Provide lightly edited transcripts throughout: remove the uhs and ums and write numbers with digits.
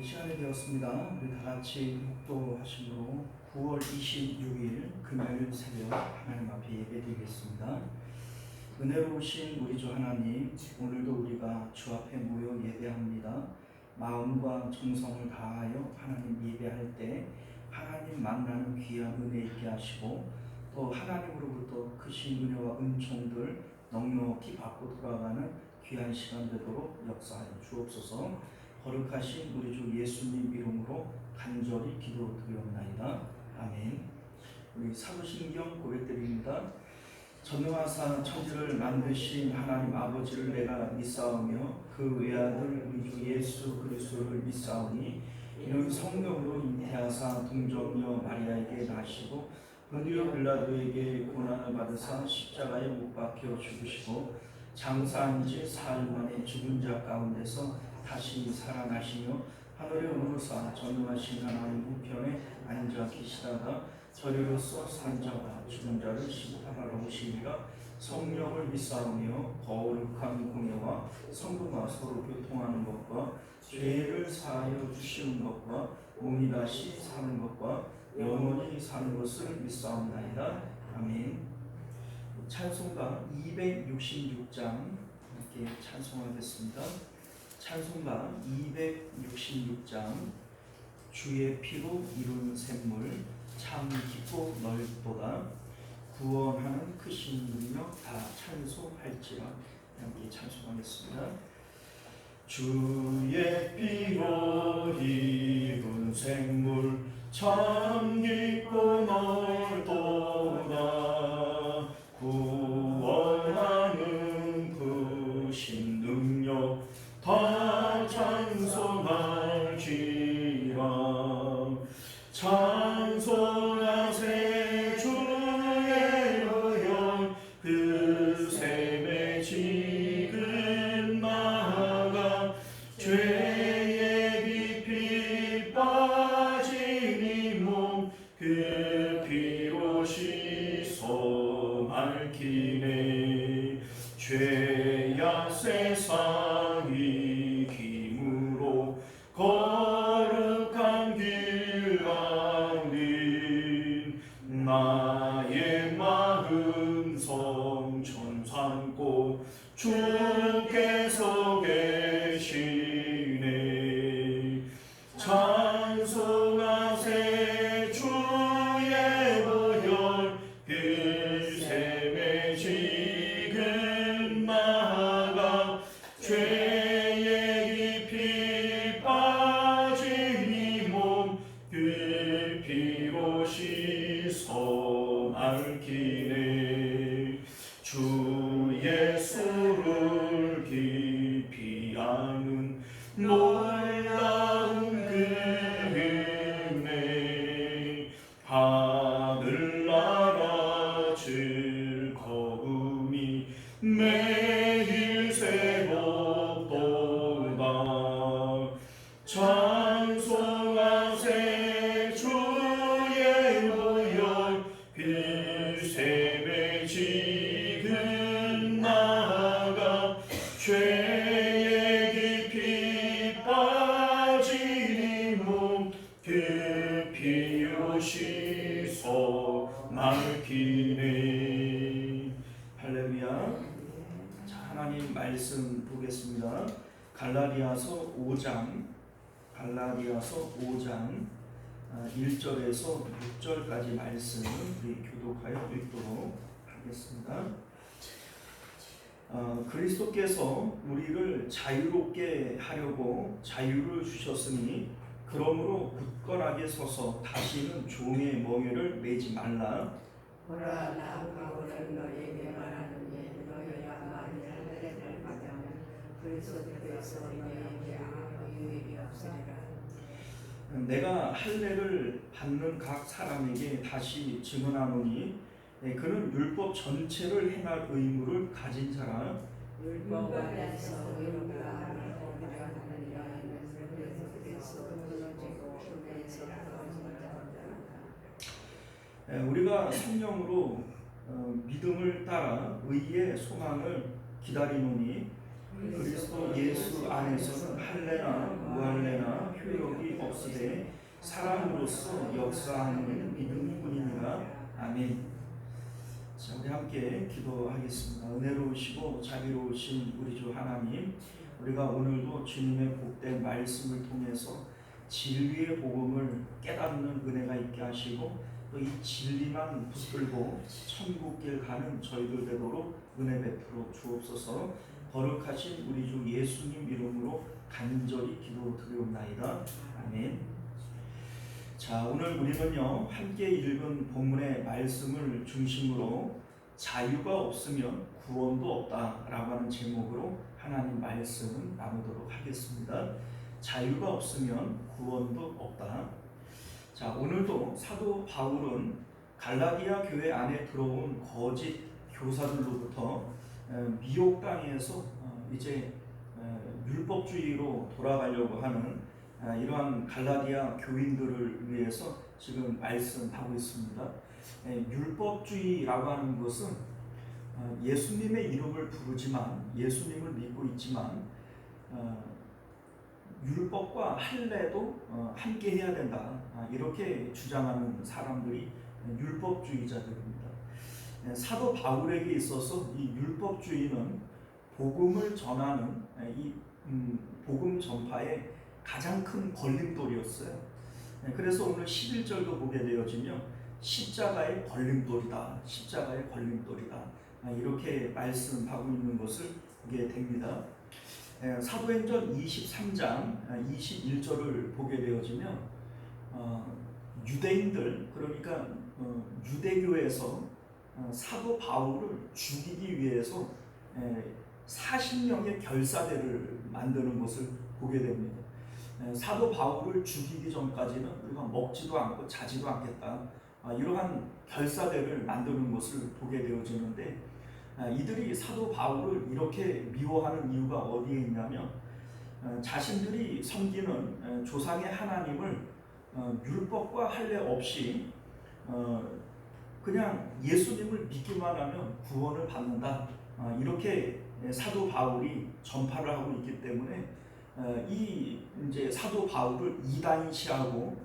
이 시간이 되었습니다. 우리 다 같이 묵도하심으로 9월 26일 금요일 새벽 하나님 앞에 예배드리겠습니다. 은혜로우신 우리 주 하나님, 오늘도 우리가 주 앞에 모여 예배합니다. 마음과 정성을 다하여 하나님 예배할 때 하나님 만나는 귀한 은혜 있게 하시고, 또 하나님으로부터 크신 은혜와 은총들 넉넉히 받고 돌아가는 귀한 시간 되도록 역사하여 주옵소서. 거룩하신 우리 주 예수님 이름으로 간절히 기도드리옵나이다. 아멘. 우리 사도신경 고백드립니다. 전능하사 천지를 만드신 하나님 아버지를 내가 믿사오며 그 외아들 우리 주 예수 그리스도를 믿사오니 이는 성령으로 잉태하사 동정녀 마리아에게 나시고 본디오 빌라도에게 고난을 받으사 십자가에 못 박혀 죽으시고 장사한 지 사흘 만에 죽은 자 가운데서 다시 살아나시며 하늘에 오르사 전능하신 하나님 우편에 앉아 계시다가 저리로서 산자와 죽은 자를 심판하러 오시리라. 성령을 믿사오며 거룩한 공예와 성도가 서로 교통하는 것과 죄를 사하여 주시는 것과 몸이 다시 사는 것과 영원히 사는 것을 믿사옵나이다. 아멘. 찬송가 266장 이렇게 찬송하겠습니다. 찬송가 266장 주의 피로 이룬 샘물 참 깊고 넓도다 구원하는 크신 능력 다 찬송할지라. 함께 찬송하겠습니다. 주의 피로 이룬 샘물 참 깊고 넓도다 구원하는 크신 능력 다 찬송할지라. 찬송하세 주의 의연 그 샘에 지금 나아가 죄의 깊이 빠진 이 몸 그 피로 씻어 맑히네. 죄야 세상 이김으로 거룩한 길 아닌 나의 마음 성천 삼고 주께서 계시네. 찬송하세 주의 의연 그 샘에 지금 나아가 죄의 깊이 빠진 이 몸 그 피로 씻어 맑히네. 주 예수를 깊이 아는 놀라운 그 은혜 하늘나라 즐거움이 매일 새롭도다. 찬송하세 주의 의연 그 샘에 지금 나아가 죄의 깊이 빠진 이 몸 그 피로 씻어 맑히네. 할렐루야. 자, 하나님 말씀 보겠습니다. 갈라디아서 5장 1절에서 6절까지 말씀을 우리 교독하여 읽도록 하겠습니다. 그리스도께서 우리를 자유롭게 하려고 자유를 주셨으니 그러므로 굳건하게 서서 다시는 종의 멍에를 매지 말라. 보라 나 바울은 너에게 말하노니 너희가 만일 할례를 받으면 그리스도께서 너희에게 아무 유익이 없으리라. 내가 할례를 받는 각 사람에게 다시 증언하노니 그는 율법 전체를 행할 의무를 가진 자라. 율법 안에서 의롭다 함을 얻으려 하느니라 하면서 그리스도께서 무너지고 죽음에서 부활하신 자라. 우리가 성령으로 믿음을 따라 의의 소망을 기다리노니 그리스도 예수 안에서는 할례나 무할례나 효력이 없으되 사람으로서 역사하는 믿음뿐이니라. 아멘. 자, 우리 함께 기도하겠습니다. 은혜로우시고 자비로우신 우리 주 하나님, 우리가 오늘도 주님의 복된 말씀을 통해서 진리의 복음을 깨닫는 은혜가 있게 하시고 또 이 진리만 붙들고 천국길 가는 저희들 되도록 은혜 베풀어 주옵소서. 거룩하신 우리 주 예수님 이름으로 간절히 기도드리옵나이다. 아멘. 자, 오늘 우리는요 함께 읽은 본문의 말씀을 중심으로 자유가 없으면 구원도 없다라고 하는 제목으로 하나님 말씀을 나누도록 하겠습니다. 자유가 없으면 구원도 없다. 자, 오늘도 사도 바울은 갈라디아 교회 안에 들어온 거짓 교사들로부터 미혹당해서 이제 율법주의로 돌아가려고 하는 이러한 갈라디아 교인들을 위해서 지금 말씀하고 있습니다. 율법주의라고 하는 것은 예수님의 이름을 부르지만, 예수님을 믿고 있지만 율법과 할례도 함께 해야 된다, 이렇게 주장하는 사람들이 율법주의자들입니다. 사도 바울에게 있어서 이 율법주의는 복음을 전하는 이 복음 전파의 가장 큰 걸림돌이었어요. 그래서 오늘 11절도 보게 되어지면 십자가의 걸림돌이다, 십자가의 걸림돌이다, 이렇게 말씀하고 있는 것을 보게 됩니다. 사도행전 23장 21절을 보게 되어지면 유대인들, 그러니까 유대교에서 사도 바울을 죽이기 위해서 40명의 결사대를 만드는 것을 보게 됩니다. 사도 바울을 죽이기 전까지는 우리가 먹지도 않고 자지도 않겠다, 이러한 결사대를 만드는 것을 보게 되어지는데, 이들이 사도 바울을 이렇게 미워하는 이유가 어디에 있냐면 자신들이 섬기는 조상의 하나님을 율법과 할례 없이 그냥 예수님을 믿기만 하면 구원을 받는다, 이렇게 사도 바울이 전파를 하고 있기 때문에 이 이제 사도 바울을 이단이 취하고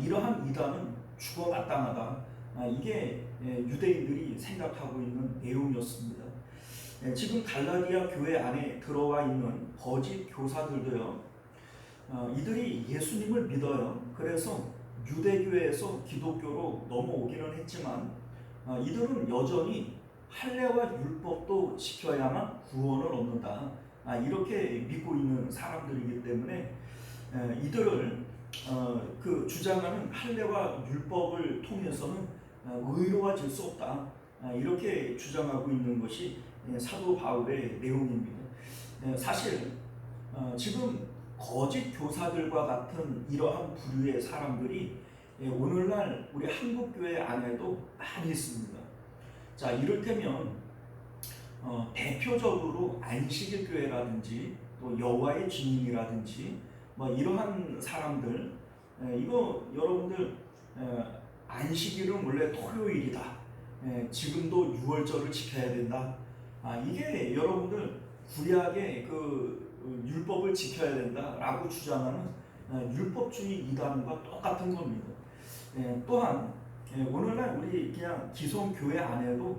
이러한 이단은 죽어 마땅하다, 이게 유대인들이 생각하고 있는 내용이었습니다. 지금 갈라디아 교회 안에 들어와 있는 거짓 교사들도요, 이들이 예수님을 믿어요. 그래서 유대교에서 기독교로 넘어오기는 했지만 이들은 여전히 할례와 율법도 지켜야만 구원을 얻는다, 이렇게 믿고 있는 사람들이기 때문에 이들을 그 주장하는 할례와 율법을 통해서는 의로워질 수 없다, 이렇게 주장하고 있는 것이 사도 바울의 내용입니다. 사실 지금 거짓 교사들과 같은 이러한 부류의 사람들이 오늘날 우리 한국 교회 안에도 많이 있습니다. 자, 이를테면 대표적으로 안식일 교회라든지 또 여호와의 증인이라든지 뭐 이러한 사람들, 이거 여러분들 안식일은 원래 토요일이다, 지금도 6월절을 지켜야 된다, 이게 여러분들 구약의 그 율법을 지켜야 된다라고 주장하는 율법주의 이단과 똑같은 겁니다. 또한 오늘날 우리 그냥 기성 교회 안에도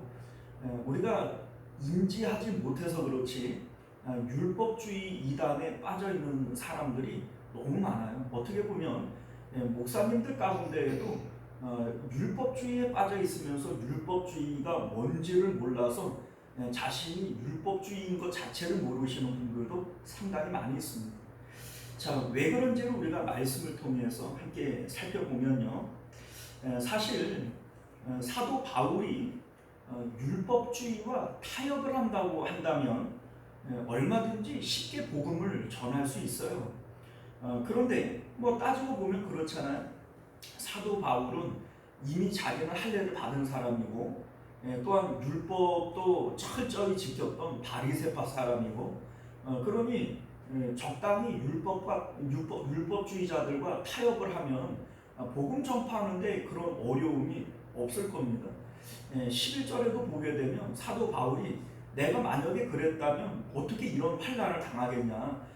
우리가 인지하지 못해서 그렇지 율법주의 이단에 빠져 있는 사람들이 너무 많아요. 어떻게 보면 목사님들 가운데에도 율법주의에 빠져 있으면서 율법주의가 뭔지를 몰라서 자신이 율법주의인 것 자체를 모르시는 분들도 상당히 많이 있습니다. 자, 왜 그런지를 우리가 말씀을 통해서 함께 살펴보면요, 사실 사도 바울이 율법주의와 타협을 한다고 한다면 얼마든지 쉽게 복음을 전할 수 있어요. 그런데 뭐 따지고 보면 그렇잖아요. 사도 바울은 이미 자기는 할례를 받은 사람이고 또한 율법도 철저히 지켰던 바리새파 사람이고, 그러니 적당히 율법주의자들과 타협을 하면 복음 전파하는데 그런 어려움이 없을 겁니다. 11절에도 보게 되면 사도 바울이 내가 만약에 그랬다면 어떻게 이런 환난을 당하겠냐?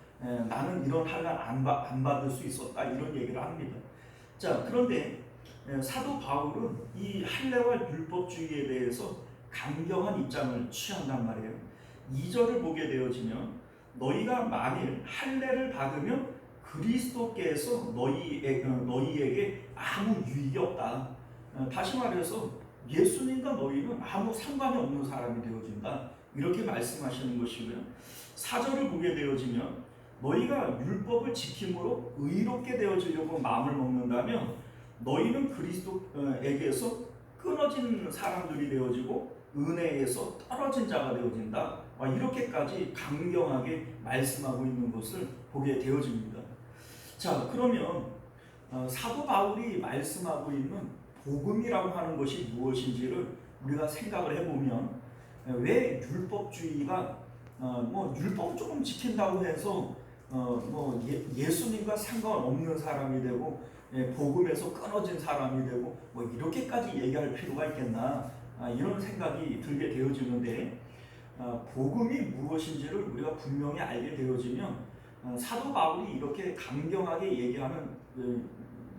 나는 이런 환난 안 받을 수 있었다 이런 얘기를 합니다. 자, 그런데 사도 바울은 이 할례와 율법주의에 대해서 강경한 입장을 취한단 말이에요. 2절을 보게 되어지면 너희가 만일 할례를 받으면 그리스도께서 너희에게 아무 유익이 없다. 다시 말해서 예수님과 너희는 아무 상관이 없는 사람이 되어진다. 이렇게 말씀하시는 것이고요. 4절을 보게 되어지면 너희가 율법을 지킴으로 의롭게 되어지려고 마음을 먹는다면 너희는 그리스도에게서 끊어진 사람들이 되어지고 은혜에서 떨어진 자가 되어진다. 이렇게까지 강경하게 말씀하고 있는 것을 보게 되어집니다. 자, 그러면 사도 바울이 말씀하고 있는 복음이라고 하는 것이 무엇인지를 우리가 생각을 해보면 왜 율법주의가 율법 조금 지킨다고 해서 예수님과 상관없는 사람이 되고 복음에서 끊어진 사람이 되고 이렇게까지 얘기할 필요가 있겠나 이런 생각이 들게 되어지는데 복음이 무엇인지를 우리가 분명히 알게 되어지면 사도 바울이 이렇게 강경하게 얘기하는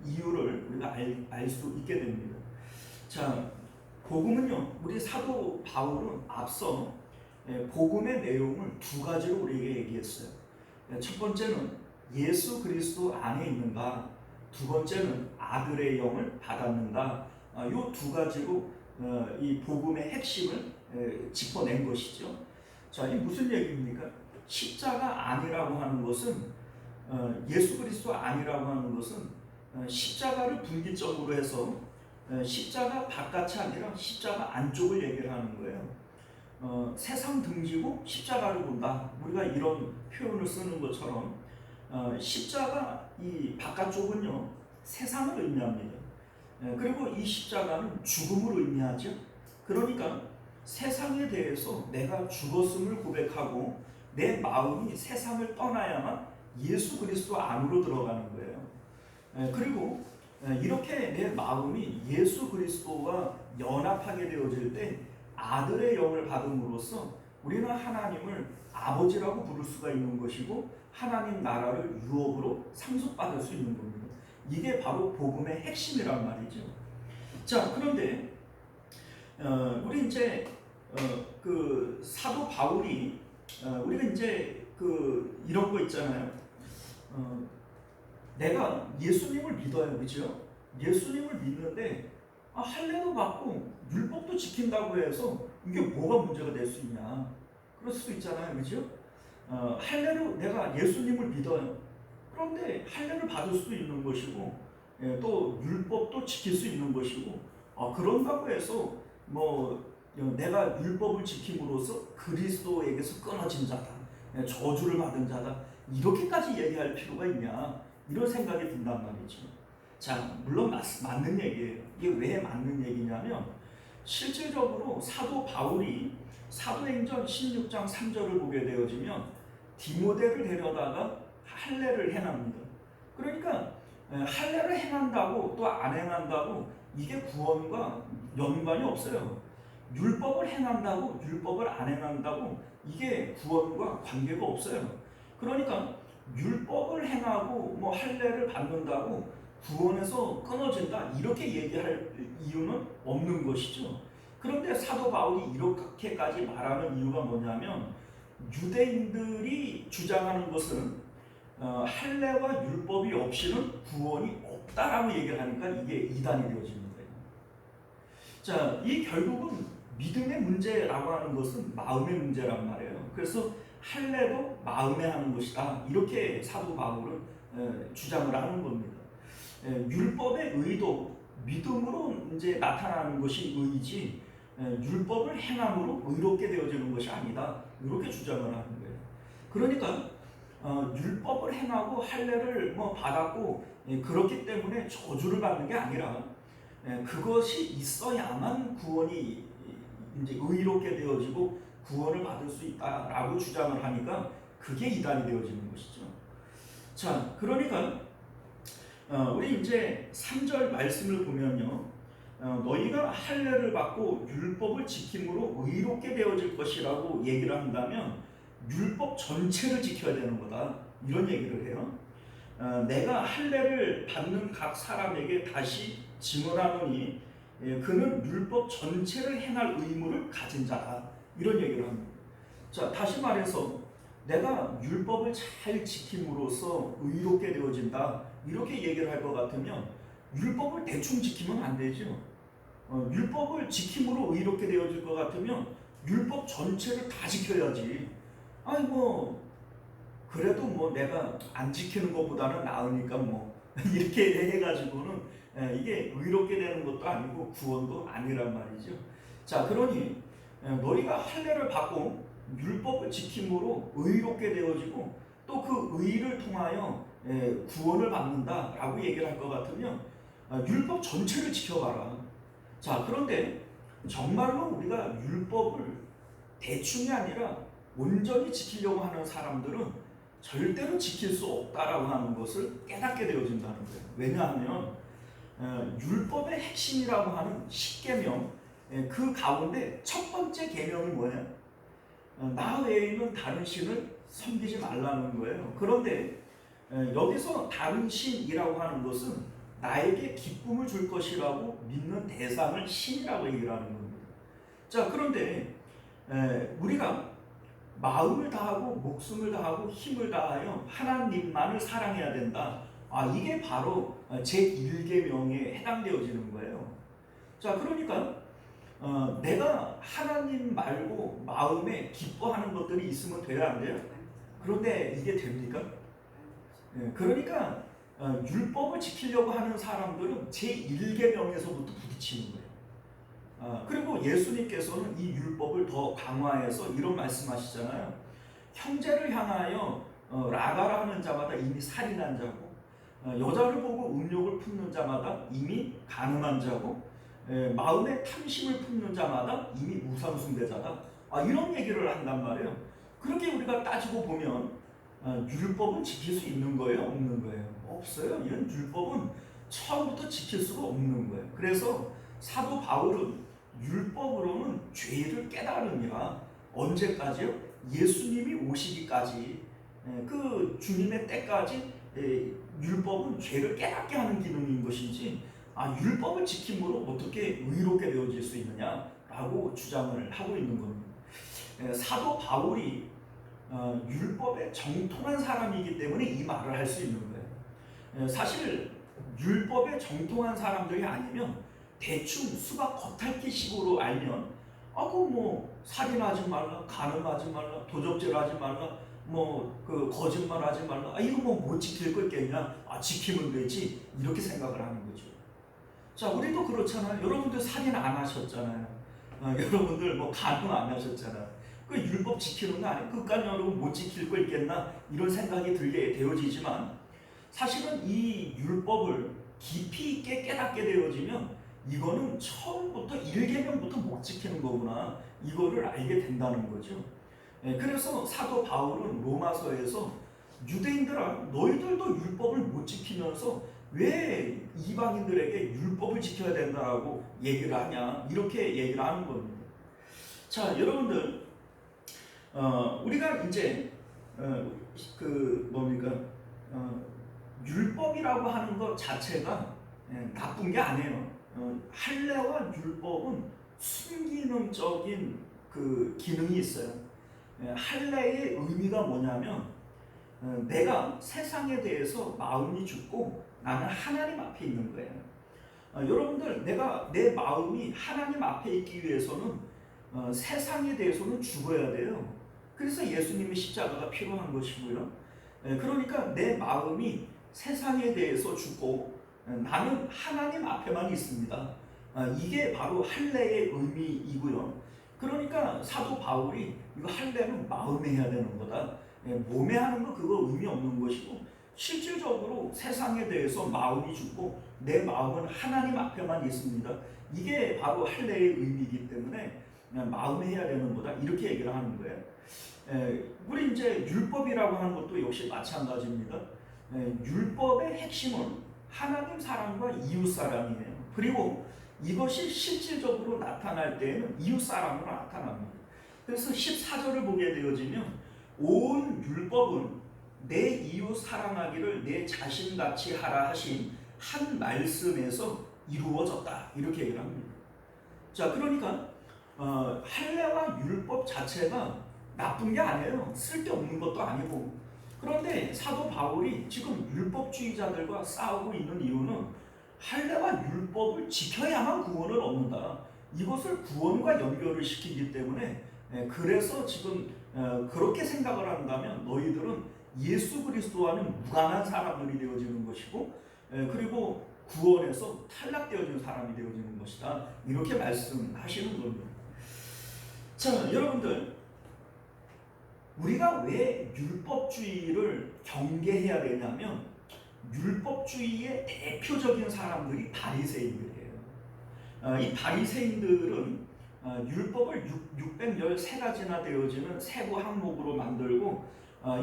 이유를 우리가 알 수 있게 됩니다. 자, 복음은요, 우리 사도 바울은 앞서 복음의 내용을 두 가지로 우리에게 얘기했어요. 첫 번째는 예수 그리스도 안에 있는가, 두 번째는 아들의 영을 받았는가. 이 두 가지로 이 복음의 핵심을 짚어낸 것이죠. 자, 이게 무슨 얘기입니까? 십자가 아니라고 하는 것은 예수 그리스도 아니라고 하는 것은 십자가를 분기점으로 해서 십자가 바깥이 아니라 십자가 안쪽을 얘기를 하는 거예요. 세상 등지고 십자가를 본다. 우리가 이런 표현을 쓰는 것처럼 십자가 이 바깥쪽은요 세상을 의미합니다. 그리고 이 십자가는 죽음을 의미하죠. 그러니까 세상에 대해서 내가 죽었음을 고백하고 내 마음이 세상을 떠나야만 예수 그리스도 안으로 들어가는 거예요. 그리고 이렇게 내 마음이 예수 그리스도와 연합하게 되어질 때 아들의 영을 받음으로써 우리는 하나님을 아버지라고 부를 수가 있는 것이고 하나님 나라를 유업으로 상속받을 수 있는 겁니다. 이게 바로 복음의 핵심이란 말이죠. 자, 그런데 우리 이제 그 사도 바울이 우리가 이제 그 이런 거 있잖아요. 내가 예수님을 믿어요, 그렇죠? 예수님을 믿는데 할례도 받고 율법도 지킨다고 해서 이게 뭐가 문제가 될 수 있냐? 그럴 수도 있잖아요, 그렇죠? 할례로 내가 예수님을 믿어요. 그런데 할례를 받을 수도 있는 것이고, 또 율법도 지킬 수 있는 것이고, 그런다고 해서 내가 율법을 지킴으로써 그리스도에게서 끊어진 자다, 저주를 받은 자다, 이렇게까지 얘기할 필요가 있냐? 이런 생각이 든단 말이죠. 자, 물론 맞는 얘기예요. 이게 왜 맞는 얘기냐면 실질적으로 사도 바울이 사도행전 16장 3절을 보게 되어지면 디모데를 데려다가 할례를 행합니다. 그러니까 할례를 행한다고 또 안 행한다고 이게 구원과 연관이 없어요. 율법을 행한다고 율법을 안 행한다고 이게 구원과 관계가 없어요. 그러니까 율법을 행하고 할례를 받는다고 구원에서 끊어진다 이렇게 얘기할 이유는 없는 것이죠. 그런데 사도 바울이 이렇게까지 말하는 이유가 뭐냐면 유대인들이 주장하는 것은 할례와 율법이 없이는 구원이 없다라고 얘기를 하니까 이게 이단이 되어지는 거예요. 자, 이 결국은 믿음의 문제라고 하는 것은 마음의 문제란 말이에요. 그래서 할례도 마음에 하는 것이다. 이렇게 사도 바울은 주장을 하는 겁니다. 율법의 의도, 믿음으로 이제 나타나는 것이 의이지 율법을 행함으로 의롭게 되어지는 것이 아니다. 이렇게 주장을 하는 거예요. 그러니까 율법을 행하고 할례를 받았고 그렇기 때문에 저주를 받는 게 아니라 그것이 있어야만 구원이 이제 의롭게 되어지고 구원을 받을 수 있다라고 주장을 하니까 그게 이단이 되어지는 것이죠. 자, 그러니까 우리 이제 3절 말씀을 보면요. 너희가 할례를 받고 율법을 지킴으로 의롭게 되어질 것이라고 얘기를 한다면 율법 전체를 지켜야 되는 거다, 이런 얘기를 해요. 내가 할례를 받는 각 사람에게 다시 증언하노니 그는 율법 전체를 행할 의무를 가진 자다, 이런 얘기를 합니다. 자, 다시 말해서 내가 율법을 잘 지킴으로써 의롭게 되어진다, 이렇게 얘기를 할 것 같으면 율법을 대충 지키면 안 되죠. 율법을 지킴으로 의롭게 되어질 것 같으면 율법 전체를 다 지켜야지. 아니 뭐 그래도 뭐 내가 안 지키는 것보다는 나으니까 뭐 이렇게 해가지고는 이게 의롭게 되는 것도 아니고 구원도 아니란 말이죠. 자, 그러니 너희가 할례를 받고 율법을 지킴으로 의롭게 되어지고 또 그 의를 통하여 구원을 받는다라고 얘기를 할 것 같으면 율법 전체를 지켜봐라. 자, 그런데 정말로 우리가 율법을 대충이 아니라 온전히 지키려고 하는 사람들은 절대로 지킬 수 없다라고 하는 것을 깨닫게 되어진다는 거예요. 왜냐하면 율법의 핵심이라고 하는 십계명, 그 가운데 첫 번째 계명이 뭐예요? 나 외에는 다른 신을 섬기지 말라는 거예요. 그런데 여기서 다른 신이라고 하는 것은 나에게 기쁨을 줄 것이라고 믿는 대상을 신이라고 얘기를 하는 겁니다. 자, 그런데 우리가 마음을 다하고 목숨을 다하고 힘을 다하여 하나님만을 사랑해야 된다. 이게 바로 제1계명에 해당되어지는 거예요. 자, 그러니까 내가 하나님 말고 마음에 기뻐하는 것들이 있으면 돼요, 안 돼요? 그런데 이게 됩니까? 그러니까 율법을 지키려고 하는 사람들은 제1계명에서부터 부딪히는 거예요. 그리고 예수님께서는 이 율법을 더 강화해서 이런 말씀하시잖아요. 형제를 향하여 라가라 하는 자마다 이미 살인한 자고, 여자를 보고 음욕을 품는 자마다 이미 간음한 자고, 마음에 탐심을 품는 자마다 이미 우상숭배자다. 이런 얘기를 한단 말이에요. 그렇게 우리가 따지고 보면 율법은 지킬 수 있는 거예요, 없는 거예요? 없어요. 이런 율법은 처음부터 지킬 수가 없는 거예요. 그래서 사도 바울은 율법으로는 죄를 깨달으니라. 언제까지요? 예수님이 오시기까지, 그 주님의 때까지 율법은 죄를 깨닫게 하는 기능인 것이지, 율법을 지킴으로 어떻게 의롭게 되어질 수 있느냐라고 주장을 하고 있는 겁니다. 사도 바울이 율법에 정통한 사람이기 때문에 이 말을 할 수 있는 거예요. 사실 율법에 정통한 사람들이 아니면 대충 수박 겉핥기식으로 알면 뭐 살인하지 말라, 간음하지 말라, 도적질하지 말라, 그 거짓말하지 말라, 이거 못 지킬 거 있겠냐? 지키면 되지, 이렇게 생각을 하는 거죠. 자, 우리도 그렇잖아요. 여러분들 살인 안 하셨잖아요. 여러분들 간음 안 하셨잖아요. 그 율법 지키는 거 아니에요? 그까지 여러분 못 지킬 거 있겠나? 이런 생각이 들게 되어지지만 사실은 이 율법을 깊이 있게 깨닫게 되어지면 이거는 처음부터 1계명부터 못 지키는 거구나, 이거를 알게 된다는 거죠. 그래서 사도 바울은 로마서에서 유대인들아, 너희들도 율법을 못 지키면서 왜 이방인들에게 율법을 지켜야 된다라고 얘기를 하냐, 이렇게 얘기를 하는 겁니다. 자, 여러분들, 우리가 이제 율법이라고 하는 것 자체가 나쁜 게 아니에요. 할례와 율법은 순기능적인 그 기능이 있어요. 할례의 의미가 뭐냐면 내가 세상에 대해서 마음이 죽고 나는 하나님 앞에 있는 거예요. 여러분들, 내가 내 마음이 하나님 앞에 있기 위해서는 세상에 대해서는 죽어야 돼요. 그래서 예수님의 십자가가 필요한 것이고요. 그러니까 내 마음이 세상에 대해서 죽고 나는 하나님 앞에만 있습니다. 이게 바로 할례의 의미이고요. 그러니까 사도 바울이 이거 할례는 마음에 해야 되는 거다, 몸에 하는 거 그거 의미 없는 것이고, 실질적으로 세상에 대해서 마음이 죽고 내 마음은 하나님 앞에만 있습니다. 이게 바로 할례의 의미이기 때문에 마음에 해야 되는 거다, 이렇게 얘기를 하는 거예요. 우리 이제 율법이라고 하는 것도 역시 마찬가지입니다. 율법의 핵심은 하나님 사랑과 이웃 사랑이에요. 그리고 이것이 실질적으로 나타날 때에는 이웃사랑으로 나타납니다. 그래서 14절을 보게 되어지면 온 율법은 내 이웃 사랑하기를 내 자신같이 하라 하신 한 말씀에서 이루어졌다, 이렇게 얘기를 합니다. 자, 그러니까 할례와 율법 자체가 나쁜 게 아니에요. 쓸데없는 것도 아니고. 그런데 사도 바울이 지금 율법주의자들과 싸우고 있는 이유는 할례와 율법을 지켜야만 구원을 얻는다, 이것을 구원과 연결을 시키기 때문에, 그래서 지금 그렇게 생각을 한다면 너희들은 예수 그리스도와는 무관한 사람들이 되어지는 것이고, 그리고 구원에서 탈락되어지는 사람이 되어지는 것이다, 이렇게 말씀하시는 겁니다. 자, 여러분들, 우리가 왜 율법주의를 경계해야 되냐면 율법주의의 대표적인 사람들이 바리새인들이에요. 이 바리새인들은 율법을 613가지나 되어지는 세부 항목으로 만들고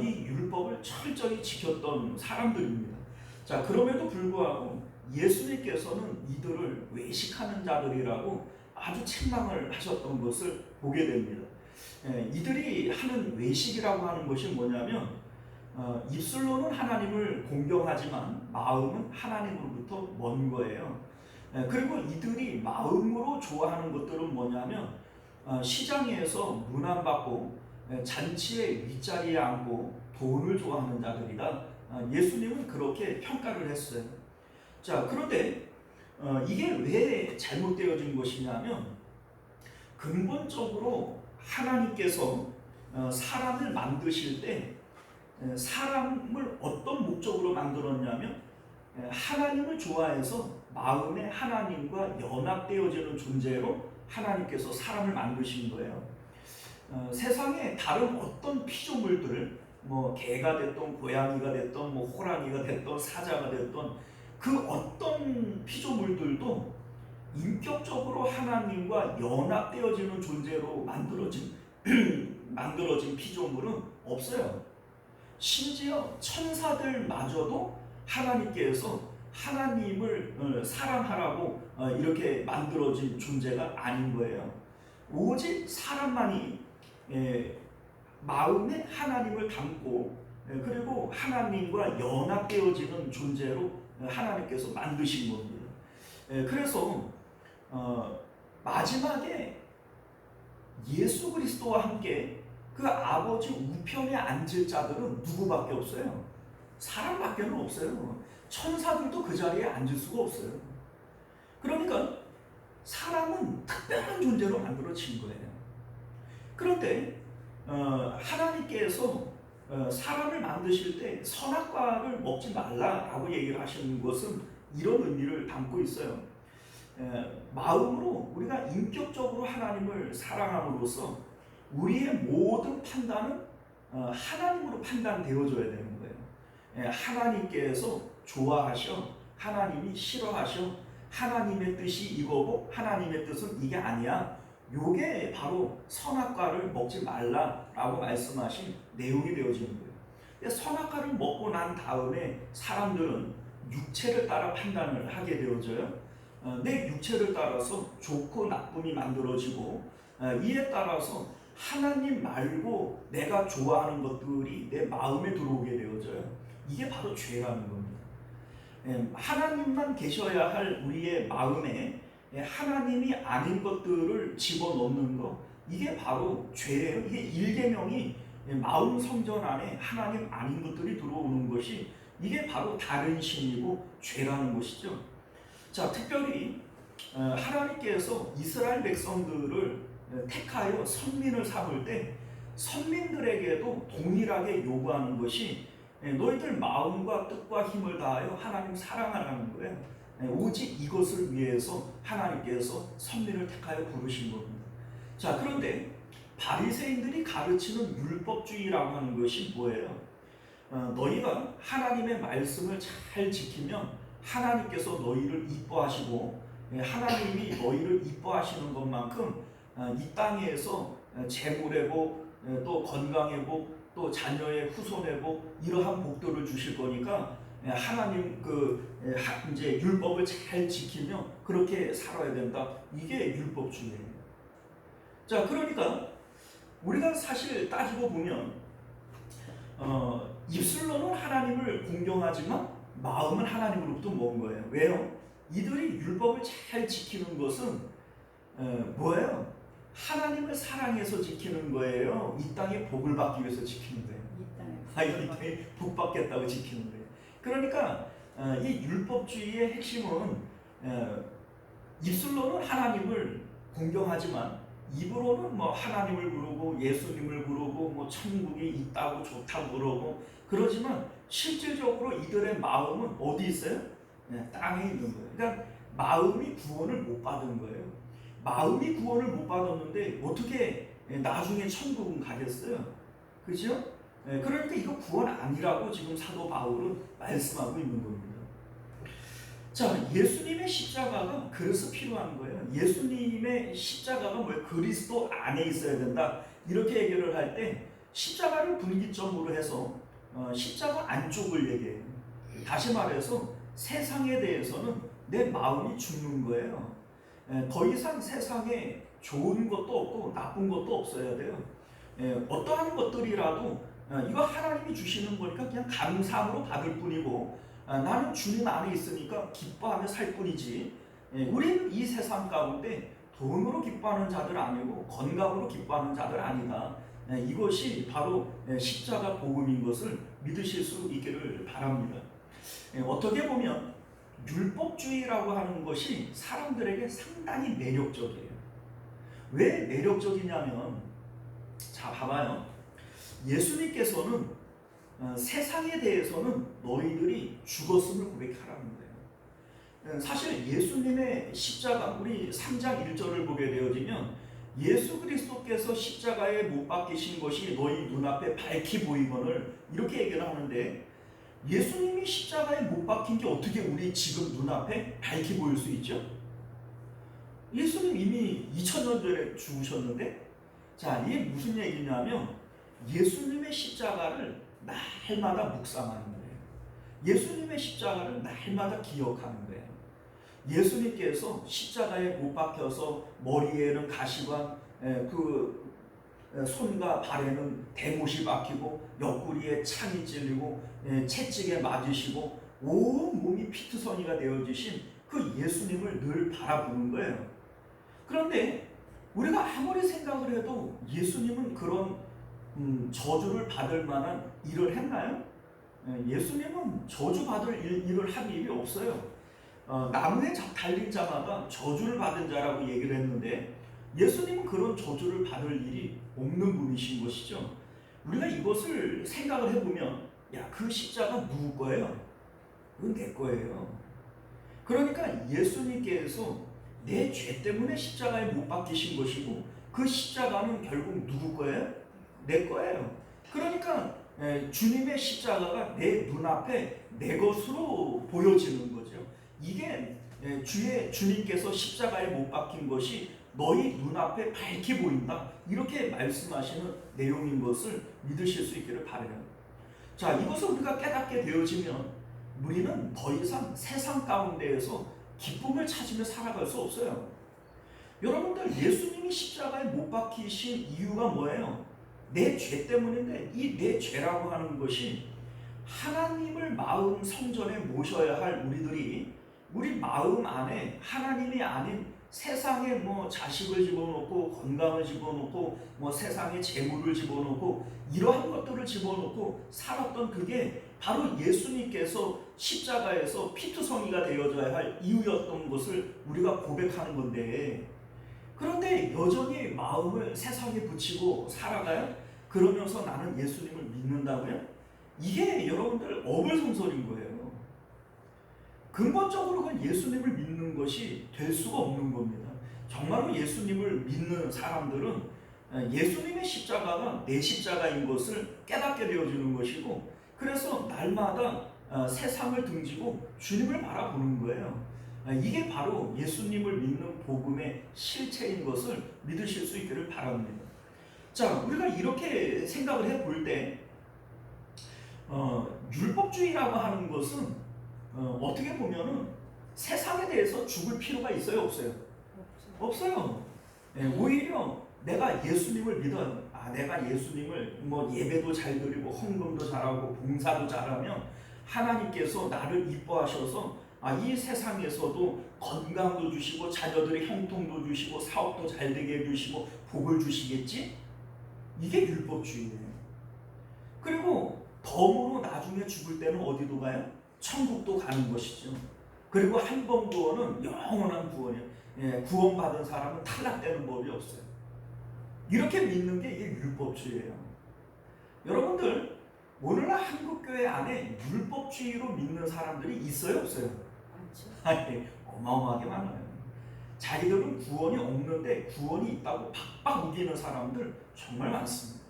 이 율법을 철저히 지켰던 사람들입니다. 자, 그럼에도 불구하고 예수님께서는 이들을 외식하는 자들이라고 아주 책망을 하셨던 것을 보게 됩니다. 이들이 하는 외식이라고 하는 것이 뭐냐면 입술로는 하나님을 공경하지만 마음은 하나님으로부터 먼 거예요. 그리고 이들이 마음으로 좋아하는 것들은 뭐냐면 시장에서 문안받고 잔치의 윗자리에 앉고 돈을 좋아하는 자들이다, 예수님은 그렇게 평가를 했어요. 자, 그런데 이게 왜 잘못되어진 것이냐면 근본적으로 하나님께서 사람을 만드실 때 사람을 어떤 목적으로 만들었냐면 하나님을 좋아해서 마음에 하나님과 연합되어지는 존재로 하나님께서 사람을 만드신 거예요. 세상에 다른 어떤 피조물들, 뭐 개가 됐던 고양이가 됐던 뭐 호랑이가 됐던 사자가 됐던 그 어떤 피조물들도 인격적으로 하나님과 연합되어지는 존재로 만들어진 피조물은 없어요. 심지어 천사들마저도 하나님께서 하나님을 사랑하라고 이렇게 만들어진 존재가 아닌 거예요. 오직 사람만이 마음에 하나님을 담고 그리고 하나님과 연합되어지는 존재로 하나님께서 만드신 겁니다. 그래서 마지막에 예수 그리스도와 함께 그 아버지 우편에 앉을 자들은 누구밖에 없어요? 사람밖에는 없어요. 천사들도 그 자리에 앉을 수가 없어요. 그러니까 사람은 특별한 존재로 만들어진 거예요. 그런데 하나님께서 사람을 만드실 때 선악과를 먹지 말라라고 얘기를 하시는 것은 이런 의미를 담고 있어요. 마음으로 우리가 인격적으로 하나님을 사랑함으로써 우리의 모든 판단은 하나님으로 판단되어져야 되는 거예요. 하나님께서 좋아하셔, 하나님이 싫어하셔, 하나님의 뜻이 이거고 하나님의 뜻은 이게 아니야, 요게 바로 선악과를 먹지 말라라고 말씀하신 내용이 되어지는 거예요. 선악과를 먹고 난 다음에 사람들은 육체를 따라 판단을 하게 되어져요. 내 육체를 따라서 좋고 나쁨이 만들어지고 이에 따라서 하나님 말고 내가 좋아하는 것들이 내 마음에 들어오게 되어져요. 이게 바로 죄라는 겁니다. 하나님만 계셔야 할 우리의 마음에 하나님이 아닌 것들을 집어넣는 것, 이게 바로 죄예요. 이게 1계명이 마음 성전 안에 하나님 아닌 것들이 들어오는 것이 이게 바로 다른 신이고 죄라는 것이죠. 자, 특별히 하나님께서 이스라엘 백성들을 택하여 선민을 삼을 때 선민들에게도 동일하게 요구하는 것이 너희들 마음과 뜻과 힘을 다하여 하나님 사랑하라는 거예요. 오직 이것을 위해서 하나님께서 선민을 택하여 부르신 겁니다. 자, 그런데 바리새인들이 가르치는 율법주의라고 하는 것이 뭐예요? 너희가 하나님의 말씀을 잘 지키면 하나님께서 너희를 이뻐하시고 하나님이 너희를 이뻐하시는 것만큼 이 땅에서 재물의 복, 또 건강의 복, 또 자녀의 후손의 복, 이러한 복들을 주실 거니까 하나님 이제 율법을 잘 지키며 그렇게 살아야 된다. 이게 율법주의예요. 자, 그러니까 우리가 사실 따지고 보면 입술로는 하나님을 공경하지만 마음은 하나님으로부터 먼 거예요. 왜요? 이들이 율법을 잘 지키는 것은 뭐예요? 하나님을 사랑해서 지키는 거예요. 이 땅에 복을 받기 위해서 지키는 거예요. 이 땅에 복 받겠다고 지키는 거예요. 그러니까 이 율법주의의 핵심은 입술로는 하나님을 공경하지만 입으로는 뭐 하나님을 부르고 예수님을 부르고 뭐 천국이 있다고 좋다고 그러고 그러지만 실질적으로 이들의 마음은 어디 있어요? 땅에 있는 거예요. 그러니까 마음이 구원을 못 받은 거예요. 마음이 구원을 못 받았는데 어떻게 나중에 천국은 가겠어요? 그죠? 그러니까 이거 구원 아니라고 지금 사도 바울은 말씀하고 있는 겁니다. 자, 예수님의 십자가가 그래서 필요한 거예요. 예수님의 십자가가 뭐예요? 그리스도 안에 있어야 된다. 이렇게 얘기를 할 때 십자가를 분기점으로 해서 십자가 안쪽을 얘기해요. 다시 말해서 세상에 대해서는 내 마음이 죽는 거예요. 더 이상 세상에 좋은 것도 없고 나쁜 것도 없어야 돼요. 어떠한 것들이라도 이거 하나님이 주시는 거니까 그냥 감사함으로 받을 뿐이고 나는 주님 안에 있으니까 기뻐하며 살 뿐이지. 우리는 이 세상 가운데 돈으로 기뻐하는 자들 아니고 건강으로 기뻐하는 자들 아니다. 이것이 바로 십자가 복음인 것을 믿으실 수 있기를 바랍니다. 어떻게 보면 율법주의라고 하는 것이 사람들에게 상당히 매력적이에요. 왜 매력적이냐면, 자, 봐봐요. 예수님께서는 세상에 대해서는 너희들이 죽었음을 고백하라는 거예요. 사실 예수님의 십자가, 우리 3장 1절을 보게 되어지면 예수 그리스도께서 십자가에 못 박히신 것이 너희 눈앞에 밝히 보이거늘 이렇게 얘기를 하는데, 예수님이 십자가에 못 박힌 게 어떻게 우리 지금 눈앞에 밝히 보일 수 있죠? 예수님 이미 2000년 전에 죽으셨는데, 자, 이게 무슨 얘기냐면 예수님의 십자가를 날마다 묵상하는 거예요. 예수님의 십자가를 날마다 기억하는 거예요. 예수님께서 십자가에 못 박혀서 머리에는 가시관, 손과 발에는 대못이 박히고 옆구리에 창이 찔리고 채찍에 맞으시고 온 몸이 피투성이가 되어지신 그 예수님을 늘 바라보는 거예요. 그런데 우리가 아무리 생각을 해도 예수님은 그런 저주를 받을 만한 일을 했나요? 예수님은 저주받을 일을 한 일이 없어요. 나무에 달린 자마다 저주를 받은 자라고 얘기를 했는데 예수님은 그런 저주를 받을 일이 없는 분이신 것이죠. 우리가 이것을 생각을 해보면, 야, 그 십자가 누구 거예요? 그건 내 거예요. 그러니까 예수님께서 내 죄 때문에 십자가에 못 박히신 것이고 그 십자가는 결국 누구 거예요? 내 거예요. 그러니까 주님의 십자가가 내 눈앞에 내 것으로 보여지는 거죠. 이게 주님께서 십자가에 못 박힌 것이 너희 눈앞에 밝게 보인다. 이렇게 말씀하시는 내용인 것을 믿으실 수 있기를 바라요. 자, 이것을 우리가 깨닫게 되어지면 우리는 더 이상 세상 가운데에서 기쁨을 찾으며 살아갈 수 없어요. 여러분들, 예수님이 십자가에 못 박히신 이유가 뭐예요? 내 죄 때문인데 이 내 죄라고 하는 것이 하나님을 마음 성전에 모셔야 할 우리들이 우리 마음 안에 하나님이 아닌 세상에 뭐 자식을 집어넣고 건강을 집어넣고 뭐 세상에 재물을 집어넣고 이러한 것들을 집어넣고 살았던 그게 바로 예수님께서 십자가에서 피투성이가 되어져야 할 이유였던 것을 우리가 고백하는 건데, 그런데 여전히 마음을 세상에 붙이고 살아가요? 그러면서 나는 예수님을 믿는다고요? 이게 여러분들 어불성설인 거예요. 근본적으로 그 예수님을 믿는 것이 될 수가 없는 겁니다. 정말로 예수님을 믿는 사람들은 예수님의 십자가가 내 십자가인 것을 깨닫게 되어지는 것이고, 그래서 날마다 세상을 등지고 주님을 바라보는 거예요. 이게 바로 예수님을 믿는 복음의 실체인 것을 믿으실 수 있기를 바랍니다. 자, 우리가 이렇게 생각을 해볼 때 율법주의라고 하는 것은 어떻게 보면은 세상에 대해서 죽을 필요가 있어요, 없어요? 없어요. 예, 오히려 내가 예수님을 믿어요. 내가 예수님을 뭐 예배도 잘 드리고 헌금도 잘하고 봉사도 잘하면 하나님께서 나를 이뻐하셔서 이 세상에서도 건강도 주시고 자녀들의 형통도 주시고 사업도 잘 되게 해주시고 복을 주시겠지? 이게 율법주의예요. 그리고 덤으로 나중에 죽을 때는 어디도 가요? 천국도 가는 것이죠. 그리고 한 번 구원은 영원한 구원이에요. 구원받은 사람은 탈락되는 법이 없어요. 이렇게 믿는 게 이게 율법주의예요. 여러분들 오늘날 한국교회 안에 율법주의로 믿는 사람들이 있어요, 없어요? 아니, 어마어마하게 많아요. 자기들은 구원이 없는데 구원이 있다고 박박 우기는 사람들 정말 많습니다.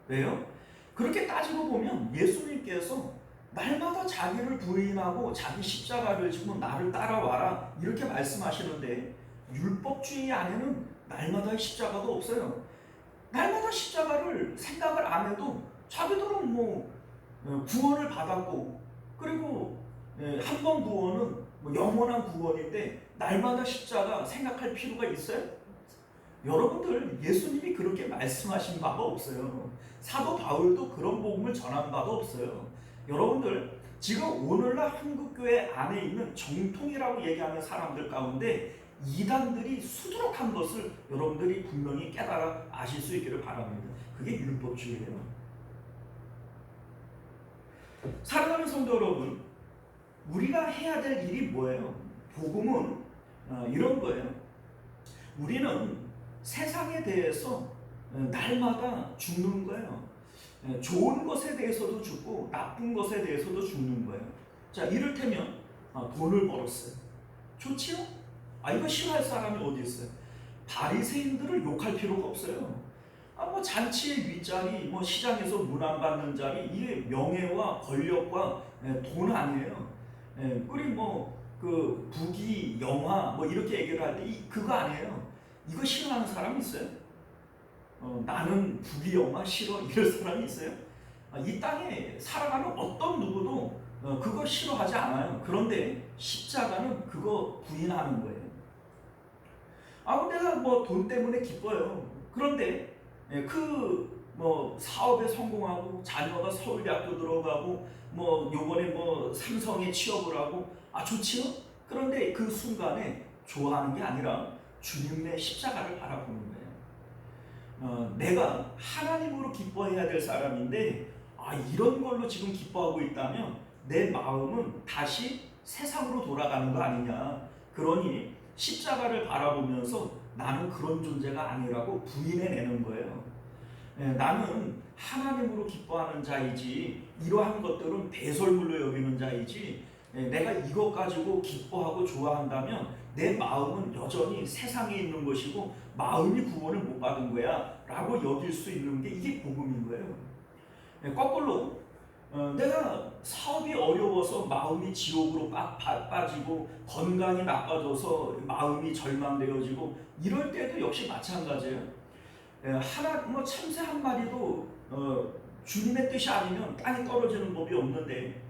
왜요? 그렇게 따지고 보면 예수님께서 날마다 자기를 부인하고 자기 십자가를 지고 나를 따라와라 이렇게 말씀하시는데 율법주의 안에는 날마다 십자가도 없어요. 날마다 십자가를 생각을 안 해도 자기들은 뭐 구원을 받았고 그리고 한 번 구원은 뭐 영원한 구원인데 날마다 십자가 생각할 필요가 있어요? 여러분들 예수님이 그렇게 말씀하신 바가 없어요. 사도 바울도 그런 복음을 전한 바가 없어요. 여러분들 지금 오늘날 한국교회 안에 있는 정통이라고 얘기하는 사람들 가운데 이단들이 수두룩한 것을 여러분들이 분명히 깨달아 아실 수 있기를 바랍니다. 그게 율법주의예요. 사랑하는 성도 여러분, 우리가 해야 될 일이 뭐예요? 복음은 이런 거예요. 우리는 세상에 대해서 날마다 죽는 거예요. 좋은 것에 대해서도 죽고 나쁜 것에 대해서도 죽는 거예요. 자, 이를테면 돈을 벌었어요. 좋지요? 이거 싫어할 사람이 어디 있어요? 바리새인들을 욕할 필요가 없어요. 뭐 잔치의 윗자리, 뭐 시장에서 문 안 받는 자리, 이게 명예와 권력과 돈 아니에요. 그리고 그 부귀 영화 뭐 이렇게 얘기를 할 때 그거 아니에요. 이거 싫어하는 사람이 있어요? 나는 부귀 영화 싫어 이럴 사람이 있어요? 이 땅에 살아가는 어떤 누구도 그거 싫어하지 않아요. 그런데 십자가는 그거 부인하는 거예요. 내가 뭐 돈 때문에 기뻐요. 그런데 뭐 사업에 성공하고 자녀가 서울대학교 들어가고 뭐 요번에 뭐 삼성에 취업을 하고 좋지요? 그런데 그 순간에 좋아하는 게 아니라 주님의 십자가를 바라보는 거예요. 내가 하나님으로 기뻐해야 될 사람인데 이런 걸로 지금 기뻐하고 있다면 내 마음은 다시 세상으로 돌아가는 거 아니냐. 그러니 십자가를 바라보면서 나는 그런 존재가 아니라고 부인해내는 거예요. 나는 하나님으로 기뻐하는 자이지 이러한 것들은 배설물로 여기는 자이지 내가 이것 가지고 기뻐하고 좋아한다면 내 마음은 여전히 세상에 있는 것이고 마음이 구원을 못 받은 거야 라고 여길 수 있는 게 이게 복음인 거예요. 거꾸로 내가 사업이 어려워서 마음이 지옥으로 빠지고 건강이 나빠져서 마음이 절망되어지고 이럴 때도 역시 마찬가지예요. 뭐 참새 한 마리도 주님의 뜻이 아니면 땅에 떨어지는 법이 없는데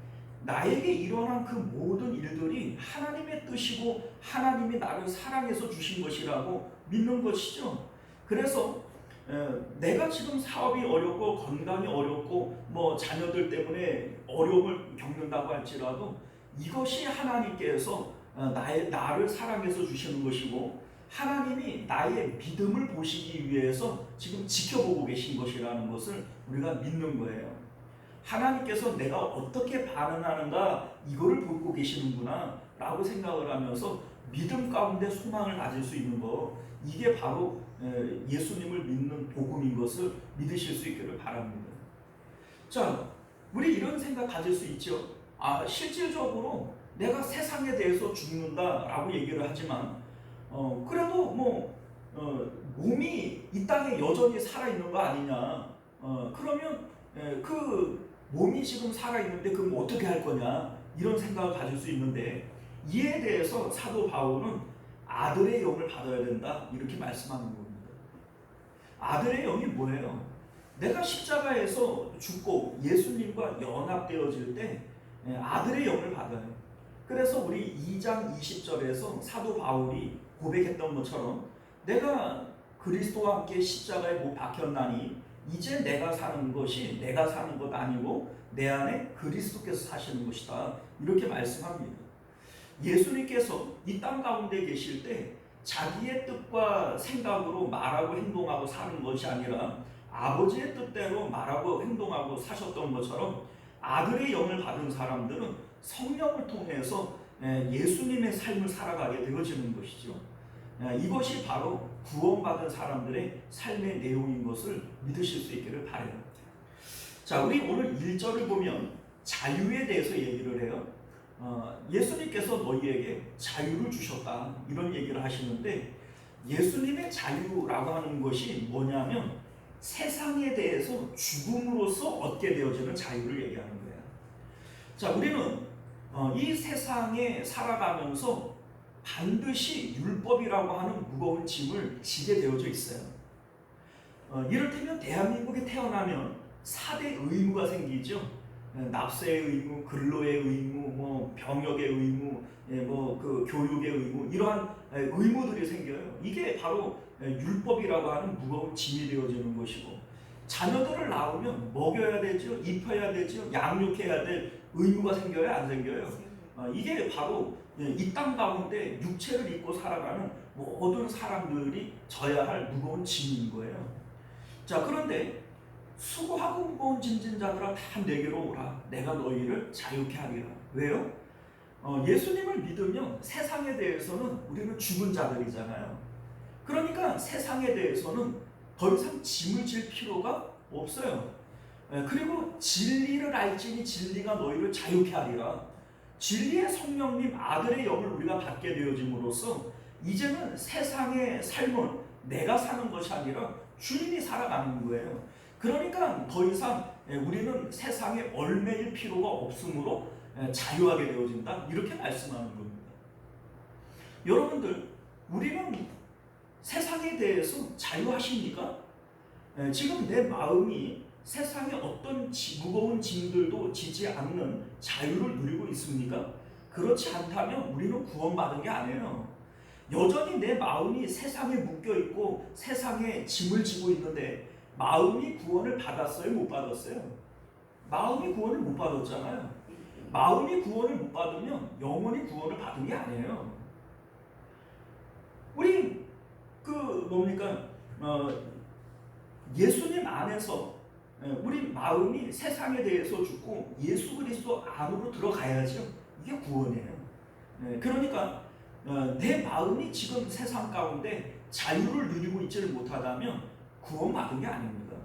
나에게 일어난 그 모든 일들이 하나님의 뜻이고 하나님이 나를 사랑해서 주신 것이라고 믿는 것이죠. 그래서 내가 지금 사업이 어렵고 건강이 어렵고 뭐 자녀들 때문에 어려움을 겪는다고 할지라도 이것이 하나님께서 나를 사랑해서 주시는 것이고 하나님이 나의 믿음을 보시기 위해서 지금 지켜보고 계신 것이라는 것을 우리가 믿는 거예요. 하나님께서 내가 어떻게 반응하는가 이거를 보고 계시는구나 라고 생각을 하면서 믿음 가운데 소망을 가질 수 있는 거 이게 바로 예수님을 믿는 복음인 것을 믿으실 수 있기를 바랍니다. 자, 우리 이런 생각 가질 수 있죠. 실질적으로 내가 세상에 대해서 죽는다라고 얘기를 하지만 그래도 뭐 몸이 이 땅에 여전히 살아있는 거 아니냐. 그러면 그 몸이 지금 살아있는데 그럼 어떻게 할 거냐 이런 생각을 가질 수 있는데 이에 대해서 사도 바울은 아들의 영을 받아야 된다 이렇게 말씀하는 겁니다. 아들의 영이 뭐예요? 내가 십자가에서 죽고 예수님과 연합되어질 때 아들의 영을 받아요. 그래서 우리 2장 20절에서 사도 바울이 고백했던 것처럼 내가 그리스도와 함께 십자가에 못 박혔나니 이제 내가 사는 것이 내가 사는 것 아니고 내 안에 그리스도께서 사시는 것이다. 이렇게 말씀합니다. 예수님께서 이 땅 가운데 계실 때 자기의 뜻과 생각으로 말하고 행동하고 사는 것이 아니라 아버지의 뜻대로 말하고 행동하고 사셨던 것처럼 아들의 영을 받은 사람들은 성령을 통해서 예수님의 삶을 살아가게 되어지는 것이죠. 이것이 바로 구원받은 사람들의 삶의 내용인 것을 믿으실 수 있기를 바라요. 자, 우리 오늘 1절을 보면 자유에 대해서 얘기를 해요. 예수님께서 너희에게 자유를 주셨다 이런 얘기를 하시는데, 예수님의 자유라고 하는 것이 뭐냐면 세상에 대해서 죽음으로써 얻게 되어지는 자유를 얘기하는 거예요. 자, 우리는 이 세상에 살아가면서 반드시 율법이라고 하는 무거운 짐을 지게 되어져 있어요. 이를테면 대한민국에 태어나면 4대 의무가 생기죠. 납세의 의무, 근로의 의무, 뭐 병역의 의무, 그 교육의 의무, 이러한 의무들이 생겨요. 이게 바로 율법이라고 하는 무거운 짐이 되어지는 것이고, 자녀들을 낳으면 먹여야 되죠, 입혀야 되죠, 양육해야 될 의무가 생겨요, 안 생겨요? 이게 바로 이 땅 가운데 육체를 입고 살아가는 모든 사람들이 져야 할 무거운 짐인 거예요. 자, 그런데 수고하고 무거운 짐진 자들아 다 내게로 오라, 내가 너희를 자유케 하리라. 왜요? 예수님을 믿으면 세상에 대해서는 우리는 죽은 자들이잖아요. 그러니까 세상에 대해서는 더 이상 짐을 질 필요가 없어요. 그리고 진리를 알지니 진리가 너희를 자유케 하리라. 진리의 성령님 아들의 영을 우리가 받게 되어짐으로써 이제는 세상의 삶은 내가 사는 것이 아니라 주님이 살아가는 거예요. 그러니까 더 이상 우리는 세상에 얽매일 필요가 없으므로 자유하게 되어진다, 이렇게 말씀하는 겁니다. 여러분들, 우리는 세상에 대해서 자유하십니까? 지금 내 마음이 세상의 어떤 무거운 짐들도 지지 않는 자유를 누리고 있습니까? 그렇지 않다면 우리는 구원받은 게 아니에요. 여전히 내 마음이 세상에 묶여있고 세상에 짐을 지고 있는데, 마음이 구원을 받았어요, 못 받았어요? 마음이 구원을 못 받았잖아요. 마음이 구원을 못 받으면 영혼이 구원을 받은 게 아니에요. 우리 예수님 안에서 우리 마음이 세상에 대해서 죽고 예수 그리스도 안으로 들어가야죠. 이게 구원이에요. 그러니까 내 마음이 지금 세상 가운데 자유를 누리고 있지를 못하다면 구원받은 게 아닙니다.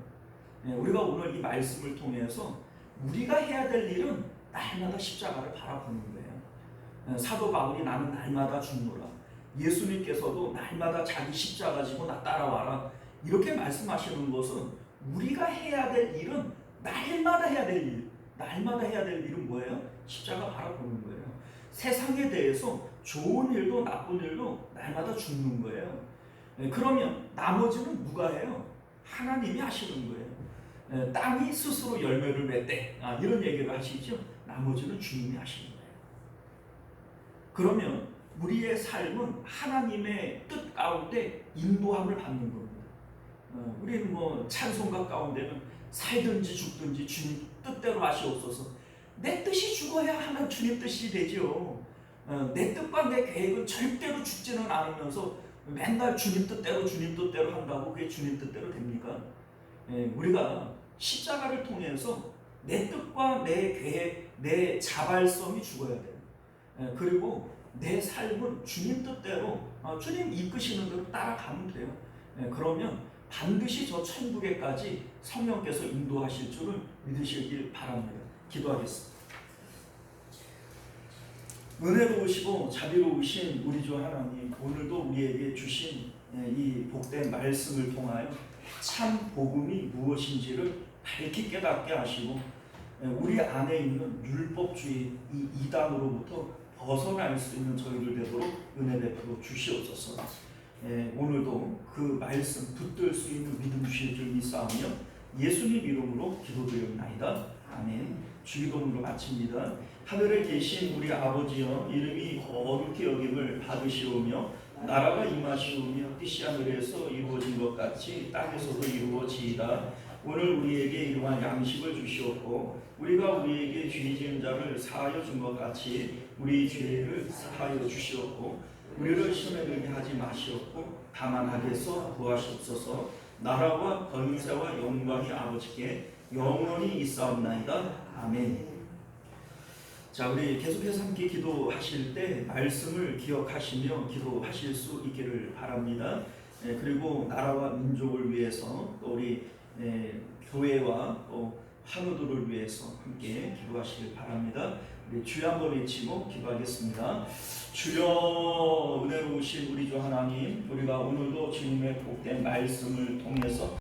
우리가 오늘 이 말씀을 통해서 우리가 해야 될 일은 날마다 십자가를 바라보는 거예요. 사도 바울이 나는 날마다 죽노라, 예수님께서도 날마다 자기 십자가 지고 나 따라와라, 이렇게 말씀하시는 것은 우리가 해야 될 일은 날마다 해야 될 일, 날마다 해야 될 일은 뭐예요? 십자가 바라보는 거예요. 세상에 대해서 좋은 일도 나쁜 일도 날마다 죽는 거예요. 그러면 나머지는 누가 해요? 하나님이 하시는 거예요. 땅이 스스로 열매를 맺되, 이런 얘기를 하시죠. 나머지는 주님이 하시는 거예요. 그러면 우리의 삶은 하나님의 뜻 가운데 인도함을 받는 겁니다. 우리는 찬송가 가운데는 살든지 죽든지 주님 뜻대로 하시옵소서. 내 뜻이 죽어야 하나 주님 뜻이 되죠. 내 뜻과 내 계획은 절대로 죽지는 않으면서 맨날 주님 뜻대로 한다고 그게 주님 뜻대로 됩니까? 우리가 십자가를 통해서 내 뜻과 내 계획, 내 자발성이 죽어야 돼요. 그리고 내 삶은 주님 뜻대로, 주님 이끄시는 대로 따라가면 돼요. 그러면 반드시 저 천국에까지 성령께서 인도하실 줄을 믿으시길 바랍니다. 기도하겠습니다. 은혜로우시고 자비로우신 우리 주 하나님, 오늘도 우리에게 주신 이 복된 말씀을 통하여 참 복음이 무엇인지를 밝히 깨닫게 하시고, 우리 안에 있는 율법주의 이 이단으로부터 벗어날 수 있는 저희들 되도록 은혜 베풀어 주시옵소서. 오늘도 그 말씀 붙들 수 있는 믿음 주실 줄 믿사오며 예수님 이름으로 기도드렸나이다. 아멘. 주기도문으로 마칩니다. 하늘에 계신 우리 아버지여, 이름이 거룩히 여김을 받으시오며 나라가 임하시오며 뜻이 하늘에서 이루어진 것 같이 땅에서도 이루어지이다. 오늘 우리에게 일용할 양식을 주시옵고 우리가 우리에게 죄 지은 자를 사하여 준 것 같이 우리 죄를 사하여 주시옵고 우리를 시험에 들게 하지 마시옵고 다만 악에서 구하시옵소서. 나라와 권세와 영광이 아버지께 영원히 있사옵나이다. 아멘. 자, 우리 계속해서 함께 기도하실 때 말씀을 기억하시며 기도하실 수 있기를 바랍니다. 그리고 나라와 민족을 위해서 또 우리 교회와 또 환우들을 위해서 함께 기도하시길 바랍니다. 우리 주여 한번 외치고 기도하겠습니다. 주여, 은혜로우신 우리 주 하나님, 우리가 오늘도 주님의 복된 말씀을 통해서